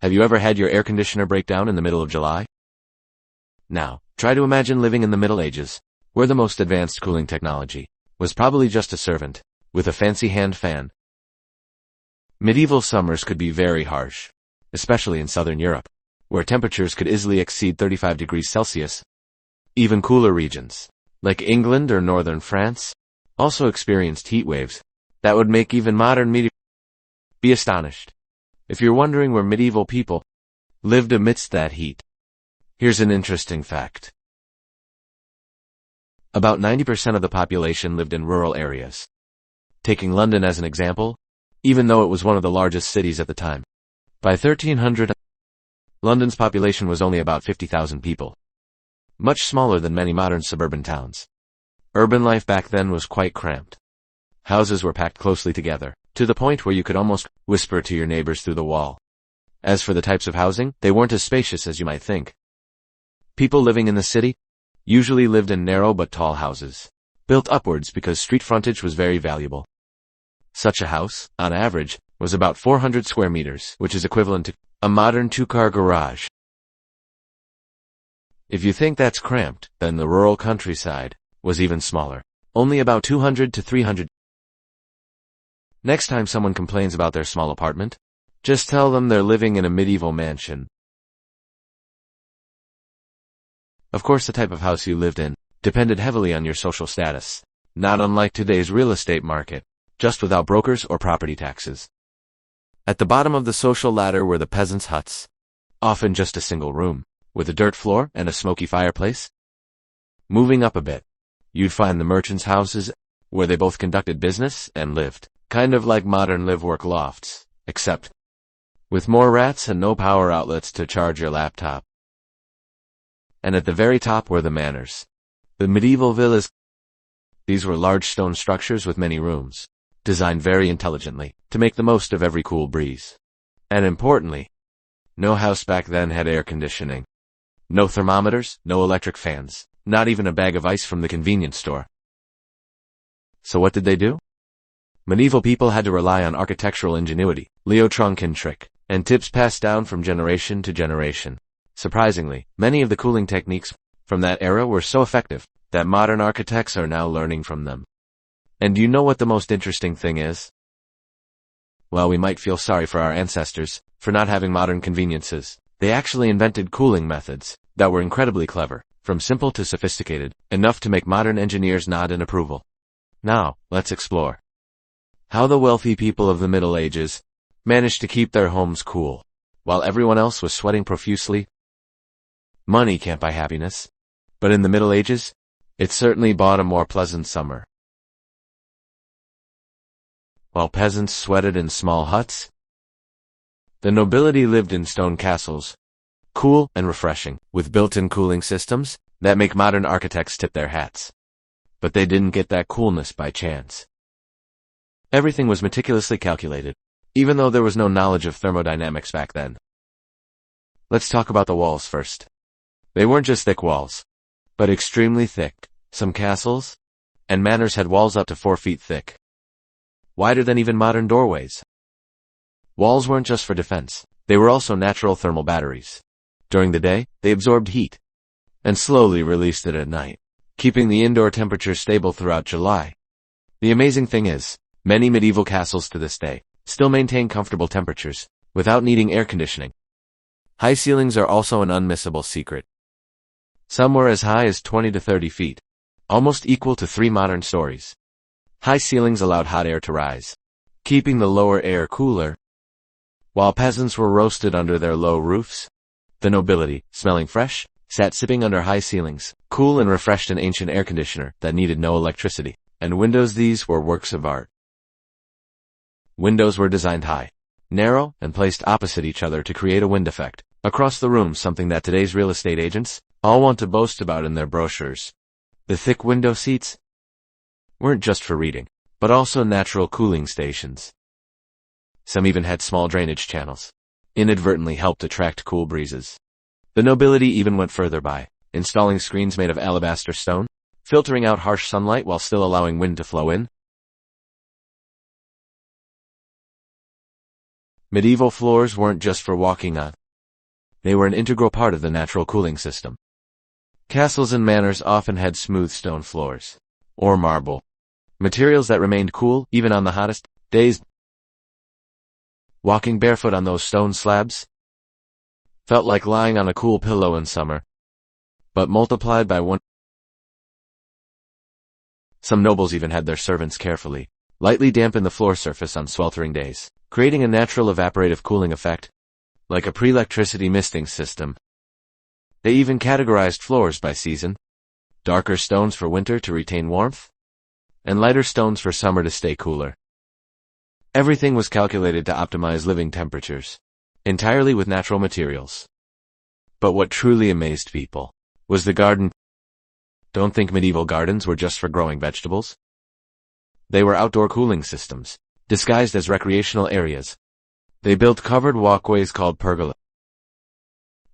Have you ever had your air conditioner break down in the middle of July? Now, try to imagine living in the Middle Ages, where the most advanced cooling technology was probably just a servant, with a fancy hand fan. Medieval summers could be very harsh, especially in southern Europe, where temperatures could easily exceed 35 degrees Celsius. Even cooler regions, like England or northern France, also experienced heat waves that would make even modern be astonished if you're wondering where medieval people lived amidst that heat. Here's an interesting fact. About 90% of the population lived in rural areas. Taking London as an example, even though it was one of the largest cities at the time, by 1300, London's population was only about 50,000 people, much smaller than many modern suburban towns. Urban life back then was quite cramped. Houses were packed closely together, to the point where you could almost whisper to your neighbors through the wall. As for the types of housing, they weren't as spacious as you might think. People living in the city usually lived in narrow but tall houses, built upwards because street frontage was very valuable. Such a house, on average, was about 400 square meters, which is equivalent to a modern two-car garage. If you think that's cramped, then the rural countryside was even smaller, only about 200 to 300. Next time someone complains about their small apartment, just tell them they're living in a medieval mansion. Of course, the type of house you lived in depended heavily on your social status, not unlike today's real estate market, just without brokers or property taxes. At the bottom of the social ladder were the peasants' huts, often just a single room, with a dirt floor and a smoky fireplace. Moving up a bit, you'd find the merchants' houses, where they both conducted business and lived, kind of like modern live-work lofts, except with more rats and no power outlets to charge your laptop. And at the very top were the manors, the medieval villas. These were large stone structures with many rooms, designed very intelligently to make the most of every cool breeze. And importantly, no house back then had air conditioning. No thermometers, no electric fans, not even a bag of ice from the convenience store. So what did they do? Medieval people had to rely on architectural ingenuity, trick, and tips passed down from generation to generation. Surprisingly, many of the cooling techniques from that era were so effective that modern architects are now learning from them. And do you know what the most interesting thing is? Well, we might feel sorry for our ancestors for not having modern conveniences. They actually invented cooling methods that were incredibly clever, from simple to sophisticated, enough to make modern engineers nod in approval. Now, let's explore how the wealthy people of the Middle Ages managed to keep their homes cool, while everyone else was sweating profusely. Money can't buy happiness, but in the Middle Ages, it certainly bought a more pleasant summer. While peasants sweated in small huts, the nobility lived in stone castles, cool and refreshing, with built-in cooling systems that make modern architects tip their hats. But they didn't get that coolness by chance. Everything was meticulously calculated, even though there was no knowledge of thermodynamics back then. Let's talk about the walls first. They weren't just thick walls, but extremely thick. Some castles and manors had walls up to 4 feet thick, wider than even modern doorways. Walls weren't just for defense, they were also natural thermal batteries. During the day, they absorbed heat and slowly released it at night, keeping the indoor temperature stable throughout July. The amazing thing is, many medieval castles to this day still maintain comfortable temperatures without needing air conditioning. High ceilings are also an unmissable secret. Some were as high as 20 to 30 feet, almost equal to 3 modern stories. High ceilings allowed hot air to rise, keeping the lower air cooler. While peasants were roasted under their low roofs, the nobility, smelling fresh, sat sipping under high ceilings, cool and refreshed in ancient air conditioner that needed no electricity. And windows, these were works of art. Windows were designed high, narrow, and placed opposite each other to create a wind effect across the room, something that today's real estate agents all want to boast about in their brochures. The thick window seats weren't just for reading, but also natural cooling stations. Some even had small drainage channels, inadvertently helped attract cool breezes. The nobility even went further by installing screens made of alabaster stone, filtering out harsh sunlight while still allowing wind to flow in. Medieval floors weren't just for walking on. They were an integral part of the natural cooling system. Castles and manors often had smooth stone floors, or marble, materials that remained cool even on the hottest days. Walking barefoot on those stone slabs felt like lying on a cool pillow in summer, but multiplied by one. Some nobles even had their servants carefully, lightly dampen the floor surface on sweltering days, creating a natural evaporative cooling effect, like a pre-electricity misting system. They even categorized floors by season, darker stones for winter to retain warmth, and lighter stones for summer to stay cooler. Everything was calculated to optimize living temperatures, entirely with natural materials. But what truly amazed people was the garden. Don't think medieval gardens were just for growing vegetables. They were outdoor cooling systems, disguised as recreational areas. They built covered walkways called pergola,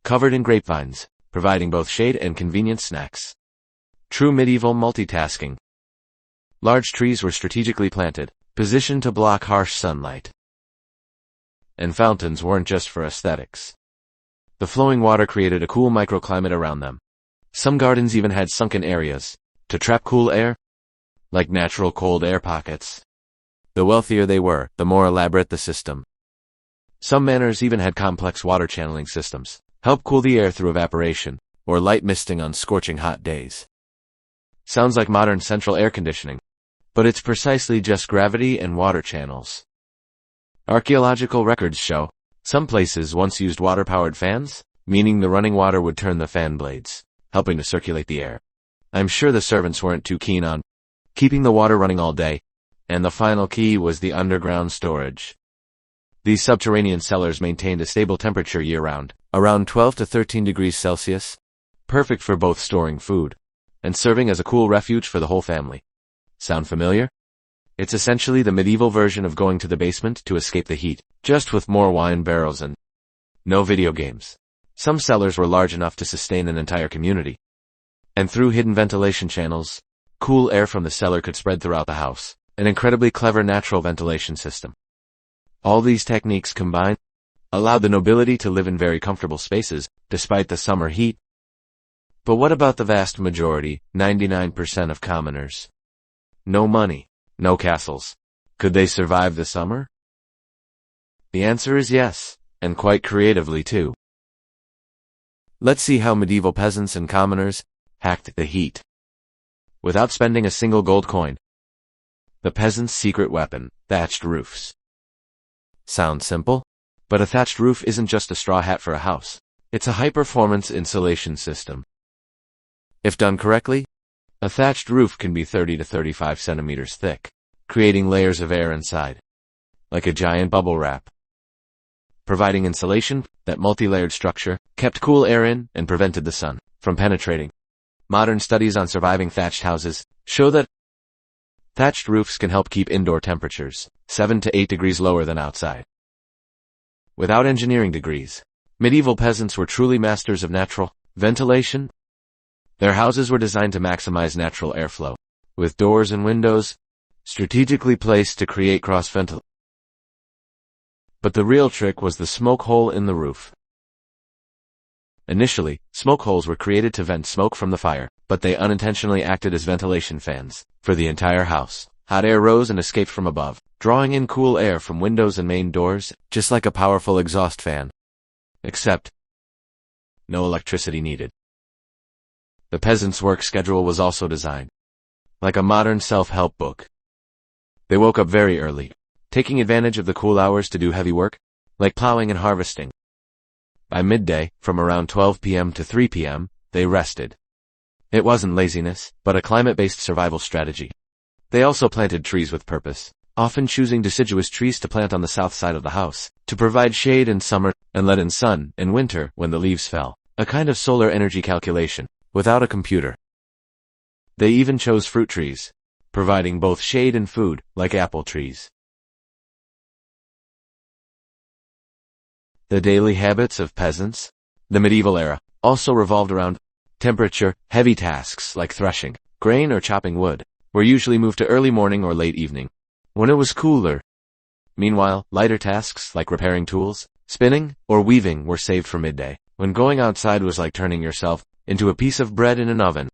covered in grapevines, providing both shade and convenient snacks. True medieval multitasking. Large trees were strategically planted, positioned to block harsh sunlight. And fountains weren't just for aesthetics. The flowing water created a cool microclimate around them. Some gardens even had sunken areas to trap cool air, like natural cold air pockets. The wealthier they were, the more elaborate the system. Some manors even had complex water channeling systems, help cool the air through evaporation, or light misting on scorching hot days. Sounds like modern central air conditioning, but it's precisely just gravity and water channels. Archaeological records show some places once used water-powered fans, meaning the running water would turn the fan blades, helping to circulate the air. I'm sure the servants weren't too keen on keeping the water running all day, and the final key was the underground storage. These subterranean cellars maintained a stable temperature year-round, around 12 to 13 degrees Celsius, perfect for both storing food and serving as a cool refuge for the whole family. Sound familiar? It's essentially the medieval version of going to the basement to escape the heat, just with more wine barrels and no video games. Some cellars were large enough to sustain an entire community. And through hidden ventilation channels, cool air from the cellar could spread throughout the house, an incredibly clever natural ventilation system. All these techniques combined allowed the nobility to live in very comfortable spaces, despite the summer heat. But what about the vast majority, 99% of commoners? No money, no castles. Could they survive the summer? The answer is yes, and quite creatively too. Let's see how medieval peasants and commoners hacked the heat without spending a single gold coin. The peasant's secret weapon, thatched roofs. Sounds simple, but a thatched roof isn't just a straw hat for a house. It's a high-performance insulation system. If done correctly, a thatched roof can be 30 to 35 centimeters thick, creating layers of air inside, like a giant bubble wrap. Providing insulation, that multi-layered structure kept cool air in and prevented the sun from penetrating. Modern studies on surviving thatched houses show that thatched roofs can help keep indoor temperatures 7 to 8 degrees lower than outside. Without engineering degrees, medieval peasants were truly masters of natural ventilation. Their houses were designed to maximize natural airflow, with doors and windows strategically placed to create cross-ventilation. But the real trick was the smoke hole in the roof. Initially, smoke holes were created to vent smoke from the fire, but they unintentionally acted as ventilation fans for the entire house. Hot air rose and escaped from above, drawing in cool air from windows and main doors, just like a powerful exhaust fan. Except, no electricity needed. The peasants' work schedule was also designed like a modern self-help book. They woke up very early, taking advantage of the cool hours to do heavy work, like plowing and harvesting. By midday, from around 12 p.m. to 3 p.m., they rested. It wasn't laziness, but a climate-based survival strategy. They also planted trees with purpose, often choosing deciduous trees to plant on the south side of the house, to provide shade in summer and let in sun in winter when the leaves fell. A kind of solar energy calculation, without a computer. They even chose fruit trees, providing both shade and food, like apple trees. The daily habits of peasants. The medieval era also revolved around temperature. Heavy tasks like threshing, grain or chopping wood were usually moved to early morning or late evening. When it was cooler, Meanwhile, lighter tasks like repairing tools, spinning, or weaving were saved for midday, when going outside was like turning yourself into a piece of bread in an oven.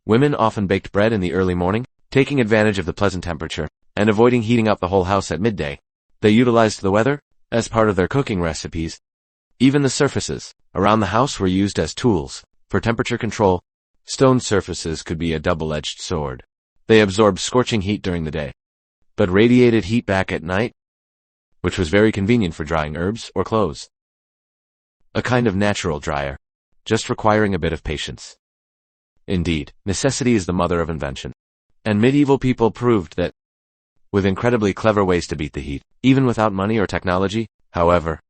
Women often baked bread in the early morning, taking advantage of the pleasant temperature, and avoiding heating up the whole house at midday. They utilized the weather as part of their cooking recipes. Even the surfaces around the house were used as tools for temperature control. Stone surfaces could be a double-edged sword. They absorbed scorching heat during the day, but radiated heat back at night, which was very convenient for drying herbs or clothes. A kind of natural dryer, just requiring a bit of patience. Indeed, necessity is the mother of invention. And medieval people proved that, with incredibly clever ways to beat the heat, even without money or technology. However,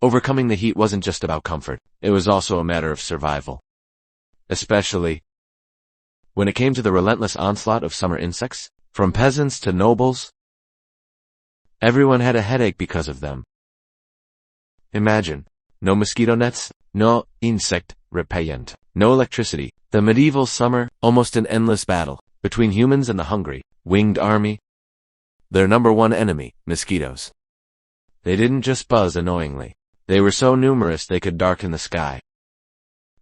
overcoming the heat wasn't just about comfort, it was also a matter of survival. Especially when it came to the relentless onslaught of summer insects, from peasants to nobles. Everyone had a headache because of them. Imagine, no mosquito nets, no insect repellent, no electricity. The medieval summer, almost an endless battle between humans and the hungry, winged army. Their number one enemy, mosquitoes. They didn't just buzz annoyingly. They were so numerous they could darken the sky.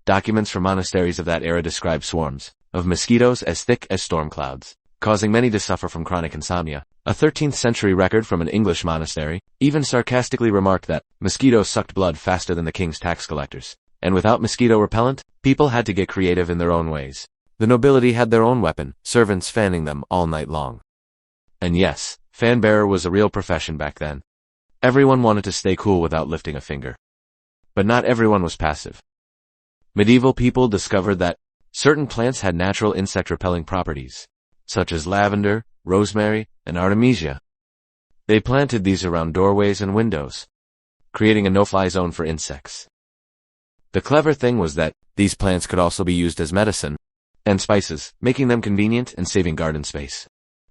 Documents from monasteries of that era describe swarms of mosquitoes as thick as storm clouds, causing many to suffer from chronic insomnia. A 13th century record from an English monastery even sarcastically remarked that mosquitoes sucked blood faster than the king's tax collectors. And without mosquito repellent, people had to get creative in their own ways. The nobility had their own weapon, servants fanning them all night long. And yes, fan bearer was a real profession back then. Everyone wanted to stay cool without lifting a finger. But not everyone was passive. Medieval people discovered that certain plants had natural insect-repelling properties, such as lavender, rosemary, and artemisia. They planted these around doorways and windows, creating a no-fly zone for insects. The clever thing was that these plants could also be used as medicine and spices, making them convenient and saving garden space.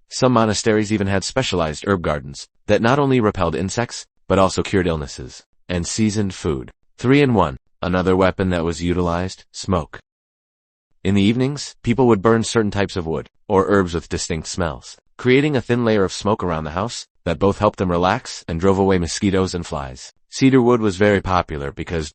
Some monasteries even had specialized herb gardens that not only repelled insects, but also cured illnesses and seasoned food. 3-in-1. Another weapon that was utilized, smoke. In the evenings, people would burn certain types of wood or herbs with distinct smells, creating a thin layer of smoke around the house that both helped them relax and drove away mosquitoes and flies. Cedar wood was very popular because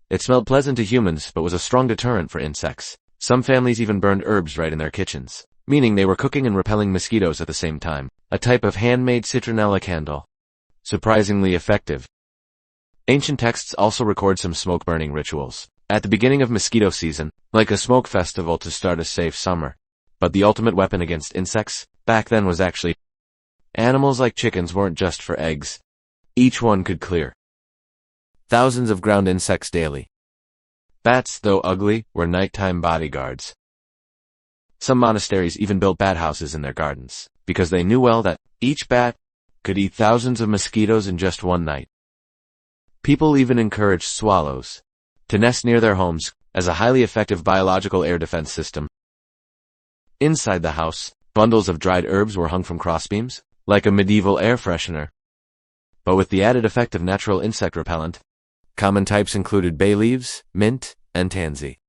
it smelled pleasant to humans but was a strong deterrent for insects. Some families even burned herbs right in their kitchens, meaning they were cooking and repelling mosquitoes at the same time. A type of handmade citronella candle. Surprisingly effective. Ancient texts also record some smoke-burning rituals at the beginning of mosquito season, like a smoke festival to start a safe summer. But the ultimate weapon against insects back then was actually animals. Like chickens weren't just for eggs. Each one could clear thousands of ground insects daily. Bats, though ugly, were nighttime bodyguards. Some monasteries even built bat houses in their gardens, because they knew well that each bat could eat thousands of mosquitoes in just one night. People even encouraged swallows to nest near their homes as a highly effective biological air defense system. Inside the house, bundles of dried herbs were hung from crossbeams, like a medieval air freshener. But with the added effect of natural insect repellent. Common types included bay leaves, mint, and tansy.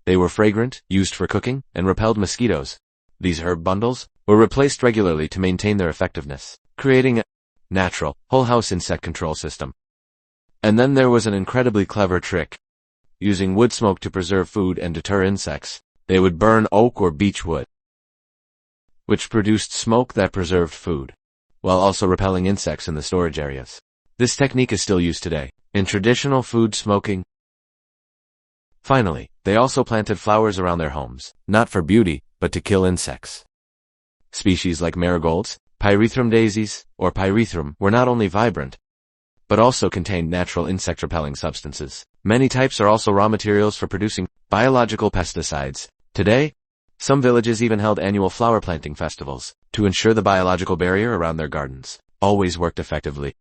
They were fragrant, used for cooking, and repelled mosquitoes. These herb bundles were replaced regularly to maintain their effectiveness, creating a natural, whole-house insect control system. And then there was an incredibly clever trick. Using wood smoke to preserve food and deter insects, they would burn oak or beech wood, which produced smoke that preserved food, while also repelling insects in the storage areas. This technique is still used today in traditional food smoking. Finally, they also planted flowers around their homes, not for beauty, but to kill insects. Species like marigolds, pyrethrum daisies, or pyrethrum were not only vibrant, but also contained natural insect-repelling substances. Many types are also raw materials for producing biological pesticides. Today, some villages even held annual flower planting festivals to ensure the biological barrier around their gardens always worked effectively.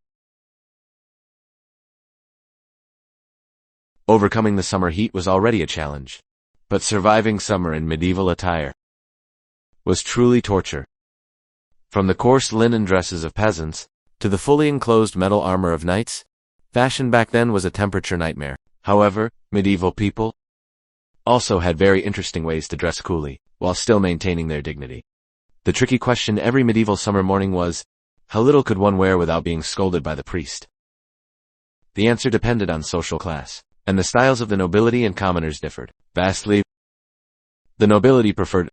Overcoming the summer heat was already a challenge, but surviving summer in medieval attire was truly torture. From the coarse linen dresses of peasants to the fully enclosed metal armor of knights, fashion back then was a temperature nightmare. However, medieval people also had very interesting ways to dress coolly while still maintaining their dignity. The tricky question every medieval summer morning was, how little could one wear without being scolded by the priest? The answer depended on social class, and the styles of the nobility and commoners differed vastly. The nobility preferred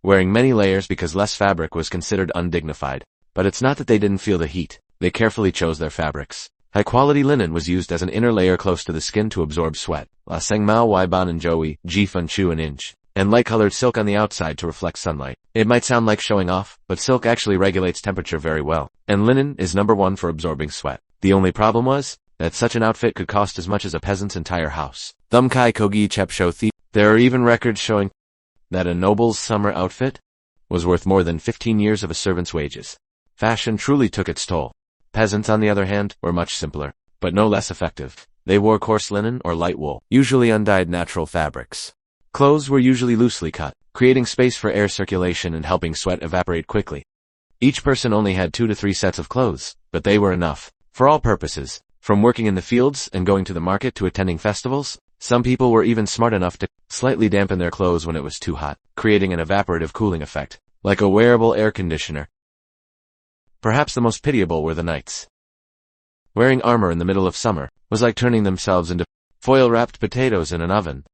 wearing many layers because less fabric was considered undignified. But it's not that they didn't feel the heat. They carefully chose their fabrics. High-quality linen was used as an inner layer close to the skin to absorb sweat. La Seng Mao Wai Ban and Joey, Ji Fun Chu an inch. And light-colored silk on the outside to reflect sunlight. It might sound like showing off, but silk actually regulates temperature very well. And linen is number one for absorbing sweat. The only problem was that such an outfit could cost as much as a peasant's entire house. Thum Kai Kogi Chep Show Thi. There are even records showing that a noble's summer outfit was worth more than 15 years of a servant's wages. Fashion truly took its toll. Peasants, on the other hand, were much simpler, but no less effective. They wore coarse linen or light wool, usually undyed natural fabrics. Clothes were usually loosely cut, creating space for air circulation and helping sweat evaporate quickly. Each person only had 2 to 3 sets of clothes, but they were enough for all purposes. From working in the fields and going to the market to attending festivals, some people were even smart enough to slightly dampen their clothes when it was too hot, creating an evaporative cooling effect, like a wearable air conditioner. Perhaps the most pitiable were the knights. Wearing armor in the middle of summer was like turning themselves into foil-wrapped potatoes in an oven.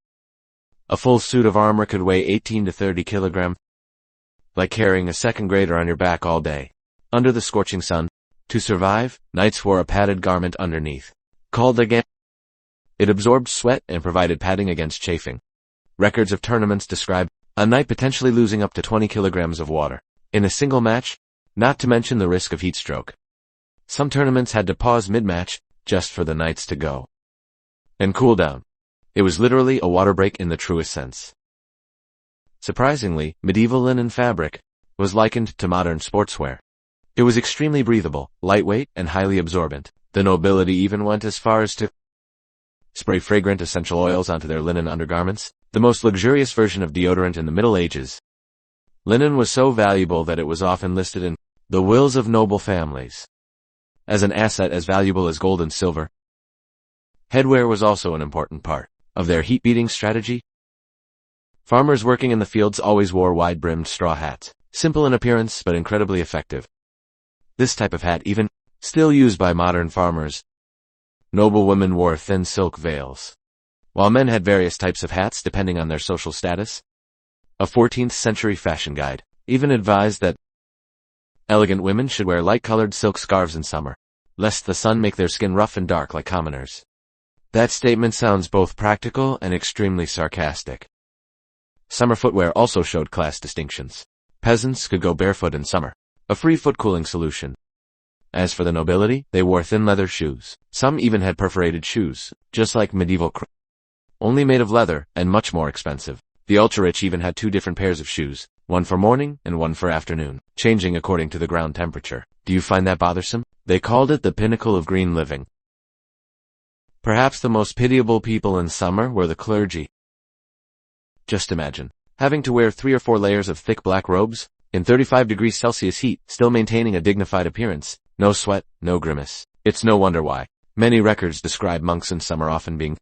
A full suit of armor could weigh 18 to 30 kilograms, like carrying a second grader on your back all day. Under the scorching sun, to survive, knights wore a padded garment underneath, called a gant. It absorbed sweat and provided padding against chafing. Records of tournaments describe a knight potentially losing up to 20 kilograms of water in a single match, not to mention the risk of heat stroke. Some tournaments had to pause mid-match just for the knights to go and cool down. It was literally a water break in the truest sense. Surprisingly, medieval linen fabric was likened to modern sportswear. It was extremely breathable, lightweight, and highly absorbent. The nobility even went as far as to spray fragrant essential oils onto their linen undergarments, the most luxurious version of deodorant in the Middle Ages. Linen was so valuable that it was often listed in the wills of noble families as an asset as valuable as gold and silver. Headwear was also an important part of their heat-beating strategy. Farmers working in the fields always wore wide-brimmed straw hats, simple in appearance but incredibly effective. This type of hat even still used by modern farmers. Noble women wore thin silk veils, while men had various types of hats depending on their social status. A 14th century fashion guide even advised that elegant women should wear light-colored silk scarves in summer, lest the sun make their skin rough and dark like commoners. That statement sounds both practical and extremely sarcastic. Summer footwear also showed class distinctions. Peasants could go barefoot in summer, a free foot cooling solution. As for the nobility, they wore thin leather shoes. Some even had perforated shoes, just like medieval only made of leather and much more expensive. The ultra-rich even had 2 different pairs of shoes, one for morning and one for afternoon, changing according to the ground temperature. Do you find that bothersome? They called it the pinnacle of green living. Perhaps the most pitiable people in summer were the clergy. Just imagine having to wear 3 or 4 layers of thick black robes in 35 degrees Celsius heat, still maintaining a dignified appearance. No sweat, no grimace. It's no wonder why many records describe monks in summer often being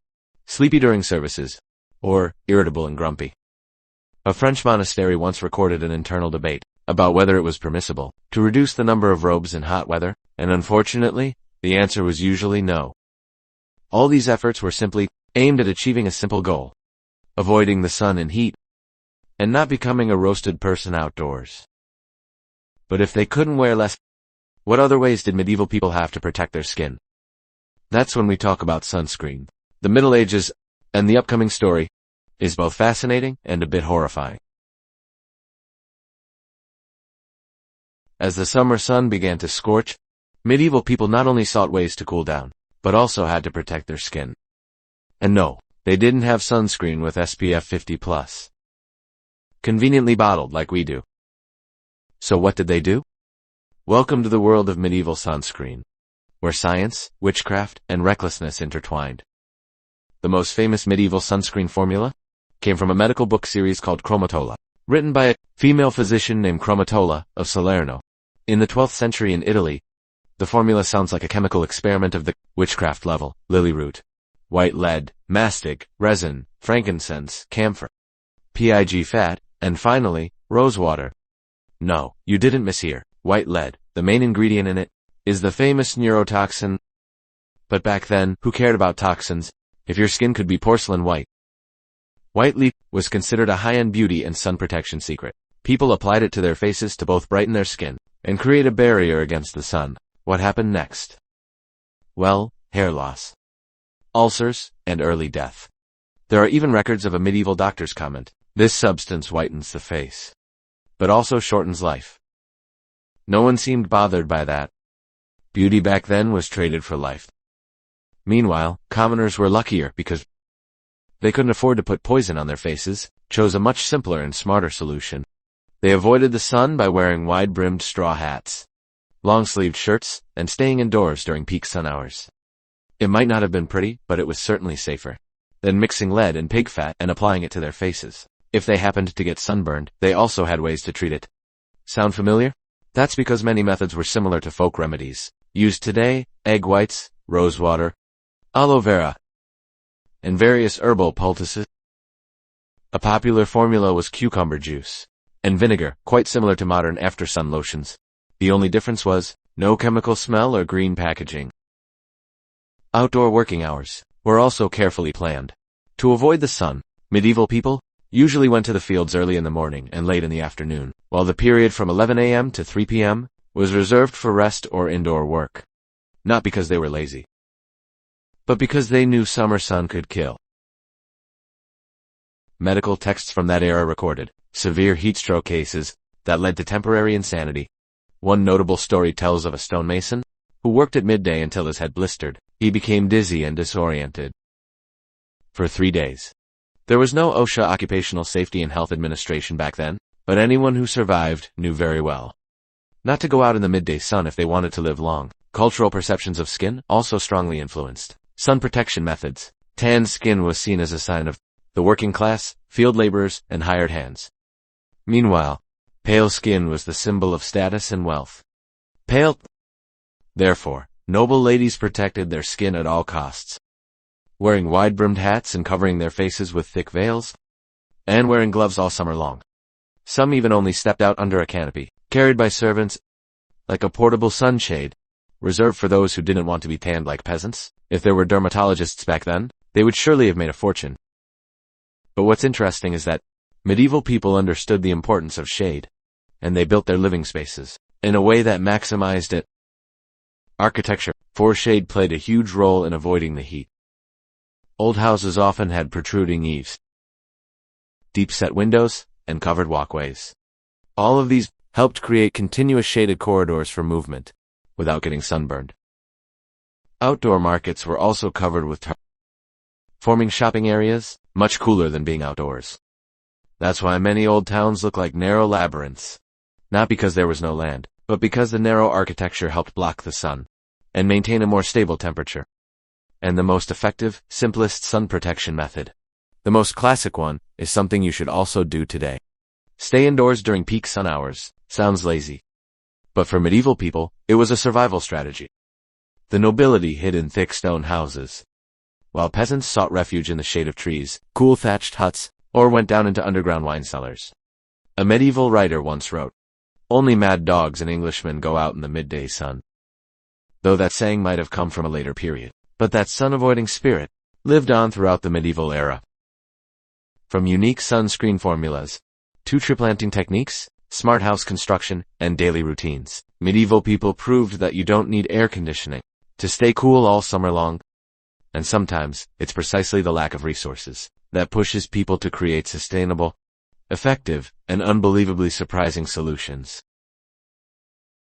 sleepy during services, or irritable and grumpy. A French monastery once recorded an internal debate about whether it was permissible to reduce the number of robes in hot weather, and unfortunately, the answer was usually no. All these efforts were simply aimed at achieving a simple goal: avoiding the sun and heat, and not becoming a roasted person outdoors. But if they couldn't wear less, what other ways did medieval people have to protect their skin? That's when we talk about sunscreen. The Middle Ages, and the upcoming story, is both fascinating and a bit horrifying. As the summer sun began to scorch, medieval people not only sought ways to cool down, but also had to protect their skin. And no, they didn't have sunscreen with SPF 50+. Conveniently bottled like we do. So what did they do? Welcome to the world of medieval sunscreen, where science, witchcraft, and recklessness intertwined. The most famous medieval sunscreen formula came from a medical book series called Chromatola, written by a female physician named Chromatola of Salerno. In the 12th century in Italy, the formula sounds like a chemical experiment of the witchcraft level: lily root, white lead, mastic, resin, frankincense, camphor, pig fat, and finally, rosewater. No, you didn't mishear. White lead, the main ingredient in it, is the famous neurotoxin. But back then, who cared about toxins, if your skin could be porcelain white? White lead was considered a high-end beauty and sun protection secret. People applied it to their faces to both brighten their skin and create a barrier against the sun. What happened next? Well, hair loss, ulcers, and early death. There are even records of a medieval doctor's comment: this substance whitens the face, but also shortens life. No one seemed bothered by that. Beauty back then was traded for life. Meanwhile, commoners were luckier because they couldn't afford to put poison on their faces, chose a much simpler and smarter solution. They avoided the sun by wearing wide-brimmed straw hats, long-sleeved shirts, and staying indoors during peak sun hours. It might not have been pretty, but it was certainly safer than mixing lead and pig fat and applying it to their faces. If they happened to get sunburned, they also had ways to treat it. Sound familiar? That's because many methods were similar to folk remedies used today: egg whites, rose water, aloe vera, and various herbal poultices. A popular formula was cucumber juice and vinegar, quite similar to modern after-sun lotions. The only difference was no chemical smell or green packaging. Outdoor working hours were also carefully planned. To avoid the sun, medieval people usually went to the fields early in the morning and late in the afternoon, while the period from 11 a.m. to 3 p.m. was reserved for rest or indoor work. Not because they were lazy, but because they knew summer sun could kill. Medical texts from that era recorded severe heatstroke cases that led to temporary insanity. One notable story tells of a stonemason who worked at midday until his head blistered. He became dizzy and disoriented for 3 days. There was no OSHA, Occupational Safety and Health Administration, back then, but anyone who survived knew very well not to go out in the midday sun if they wanted to live long. Cultural perceptions of skin also strongly influenced sun protection methods. Tanned skin was seen as a sign of the working class, field laborers, and hired hands. Meanwhile, pale skin was the symbol of status and wealth. Therefore, noble ladies protected their skin at all costs, wearing wide-brimmed hats and covering their faces with thick veils, and wearing gloves all summer long. Some even only stepped out under a canopy, carried by servants, like a portable sunshade, reserved for those who didn't want to be tanned like peasants. If there were dermatologists back then, they would surely have made a fortune. But what's interesting is that medieval people understood the importance of shade, and they built their living spaces in a way that maximized it. Architecture for shade played a huge role in avoiding the heat. Old houses often had protruding eaves, deep-set windows, and covered walkways. All of these helped create continuous shaded corridors for movement without getting sunburned. Outdoor markets were also covered with tarps, forming shopping areas much cooler than being outdoors. That's why many old towns look like narrow labyrinths. Not because there was no land, but because the narrow architecture helped block the sun and maintain a more stable temperature. And the most effective, simplest sun protection method, the most classic one, is something you should also do today. Stay indoors during peak sun hours. Sounds lazy, but for medieval people, it was a survival strategy. The nobility hid in thick stone houses, while peasants sought refuge in the shade of trees, cool thatched huts, or went down into underground wine cellars. A medieval writer once wrote, "Only mad dogs and Englishmen go out in the midday sun." Though that saying might have come from a later period, but that sun-avoiding spirit lived on throughout the medieval era. From unique sunscreen formulas to tree planting techniques, smart house construction, and daily routines, medieval people proved that you don't need air conditioning to stay cool all summer long. And sometimes, it's precisely the lack of resources that pushes people to create sustainable, effective, and unbelievably surprising solutions.